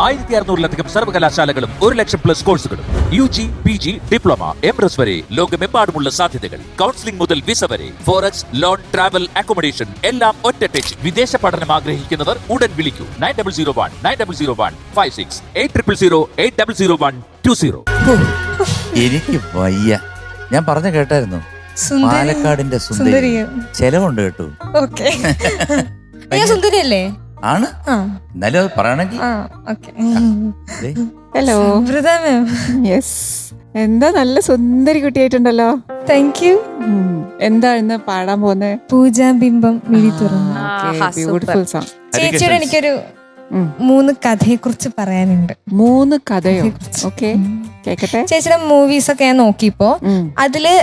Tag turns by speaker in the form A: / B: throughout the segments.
A: 1600-ലധികം സർവകലാശാലകളും 1,00,000+ കോഴ്സുകളും UG, PG, diploma, MS വരെ ലോകമെമ്പാടുമുള്ള സാധ്യതകൾ. കൗൺസിലിംഗ് മുതൽ വിസ വരെ, ഫോറക്സ്, ലോൺ, ട്രാവൽ, അക്കോമഡേഷൻ എല്ലാം ഒറ്റ ടച്ച്. വിദേശ പഠനം ആഗ്രഹിക്കുന്നവർ ഉടൻ വിളിക്കൂ 9001 800 800120.
B: എനിക്ക് വയ്യ. ഞാൻ പറഞ്ഞു കേട്ടായിരുന്നു, പാലക്കാടിന്റെ സുന്ദരി. ചെലവുണ്ട് കേട്ടു.
C: സുന്ദരിയല്ലേ?
B: ആണ്. എന്നാലും അത് പറയണെങ്കിൽ
D: ഹലോ യെസ്, എന്താ നല്ല സുന്ദരി കുട്ടിയായിട്ടുണ്ടല്ലോ.
C: Thank you.
D: എന്താ ഇന്ന് പാടാൻ പോകുന്നത്?
C: പൂജാബിംബം മിഴി തുറന്നു.
D: Beautiful song.
C: ചേച്ചിയോട് എനിക്കൊരു 3 കഥയെ കുറിച്ച് പറയാനുണ്ട്.
D: 3 കഥയോ? ഓക്കെ, കേക്കട്ടെ.
C: ചേച്ചിയുടെ മൂവീസ് ഒക്കെ ഞാൻ നോക്കിയപ്പോ അതില്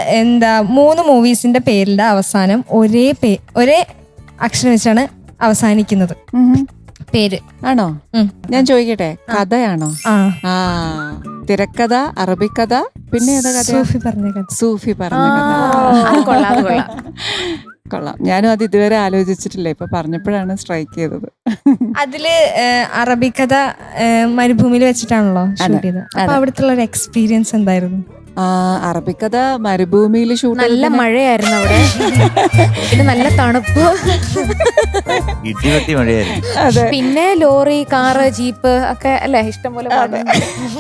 C: 3 മൂവീസിന്റെ പേരിന്റെ അവസാനം ഒരേ അക്ഷരം വെച്ചാണ് അവസാനിക്കുന്നത് പേര്.
D: ആണോ? ഞാൻ ചോദിക്കട്ടെ, കഥയാണോ? ആ, തിരക്കഥ, അറബിക്കഥ, പിന്നെ ഏതാ കഥ? സൂഫി പറഞ്ഞ കഥ. കൊള്ളാം. ഞാനും അത് ഇതുവരെ ആലോചിച്ചിട്ടില്ല, ഇപ്പൊ പറഞ്ഞപ്പോഴാണ് സ്ട്രൈക്ക് ചെയ്തത്.
C: അതില് അറബിക്കഥ മരുഭൂമിയിൽ വെച്ചിട്ടാണല്ലോ ഷൂട്ട് ചെയ്തത്. അപ്പൊ അവിടുത്തെ ഒരു എക്സ്പീരിയൻസ് എന്തായിരുന്നു?
D: അറബിക്കഥ മരുഭൂമിയിൽ ഷൂട്ട്.
E: നല്ല മഴയായിരുന്നു അവിടെ, പിന്നെ നല്ല തണുപ്പ്,
B: ഇടിവെട്ടി മഴയായിരുന്നു.
E: പിന്നെ ലോറി, കാറ്, ജീപ്പ് ഒക്കെ അല്ലെ ഇഷ്ടംപോലെ.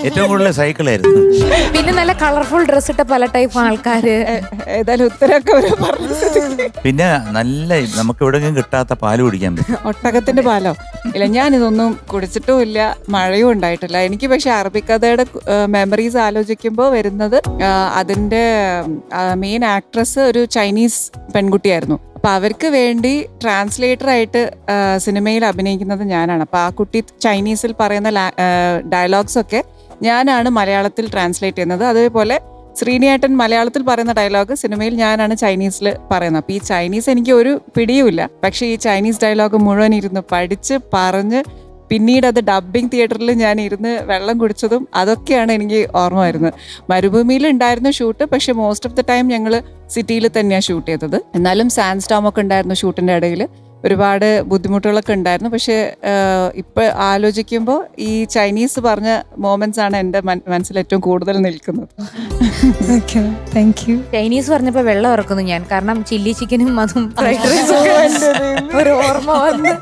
B: ഏറ്റവും കൂടുതൽ സൈക്കിളായിരുന്നു. പിന്നെ
E: നല്ല കളർഫുൾ ഡ്രസ് ഇട്ട പല ടൈപ്പ് ആൾക്കാര്.
D: ഏതായാലും ഉത്തരമൊക്കെ
B: പിന്നെ നല്ല നമുക്ക് എവിടെയെങ്കിലും കിട്ടാത്ത പാല് കുടിക്കാൻ പറ്റും.
D: ഒട്ടകത്തിന്റെ പാലോ? ഇല്ല, ഞാനിതൊന്നും കുടിച്ചിട്ടും ഇല്ല, മഴയും ഉണ്ടായിട്ടില്ല. എനിക്ക് പക്ഷെ അറബിക്കഥയുടെ മെമ്മറീസ് ആലോചിക്കുമ്പോൾ വരുന്നത് അതിന്റെ മെയിൻ ആക്ട്രസ് ഒരു ചൈനീസ് പെൺകുട്ടിയായിരുന്നു. അപ്പൊ അവർക്ക് വേണ്ടി ട്രാൻസ്ലേറ്റർ ആയിട്ട് സിനിമയിൽ അഭിനയിക്കുന്നത് ഞാനാണ്. അപ്പൊ ആ കുട്ടി ചൈനീസിൽ പറയുന്ന ഡയലോഗ്സ് ഒക്കെ ഞാനാണ് മലയാളത്തിൽ ട്രാൻസ്ലേറ്റ് ചെയ്യുന്നത്. അതേപോലെ ശ്രീനിയേട്ടൻ മലയാളത്തിൽ പറയുന്ന ഡയലോഗ് സിനിമയിൽ ഞാനാണ് ചൈനീസിൽ പറയുന്നത്. അപ്പൊ ഈ ചൈനീസ് എനിക്ക് ഒരു പിടിയുമില്ല, പക്ഷെ ഈ ചൈനീസ് ഡയലോഗ് മുഴുവൻ ഇരുന്ന് പഠിച്ച് പറഞ്ഞ് പിന്നീട് അത് ഡബ്ബിംഗ് തിയേറ്ററിൽ ഞാൻ ഇരുന്ന് വെള്ളം കുടിച്ചതും അതൊക്കെയാണ് എനിക്ക് ഓർമ്മ വരുന്നത്. മരുഭൂമിയിൽ ഉണ്ടായിരുന്നു ഷൂട്ട്, പക്ഷെ മോസ്റ്റ് ഓഫ് ദ ടൈം ഞങ്ങൾ സിറ്റിയിൽ തന്നെയാണ് ഷൂട്ട് ചെയ്തത്. എന്നാലും സാൻഡ് സ്റ്റോം ഒക്കെ ഉണ്ടായിരുന്നു ഷൂട്ടിന്റെ ഇടയിൽ. ഒരുപാട് ബുദ്ധിമുട്ടുകളൊക്കെ ഉണ്ടായിരുന്നു. പക്ഷെ ഇപ്പൊ ആലോചിക്കുമ്പോൾ ഈ ചൈനീസ് പറഞ്ഞ മൊമെന്റ്സ് ആണ് എൻ്റെ മനസ്സിൽ ഏറ്റവും കൂടുതൽ നിൽക്കുന്നത്.
E: ചൈനീസ് പറഞ്ഞപ്പോ വെള്ളം ഇറക്കുന്നു ഞാൻ, കാരണം ചില്ലി ചിക്കനും അതും ഫ്രൈഡ് റൈസും ഒരു ഓർമ്മ വന്ന്.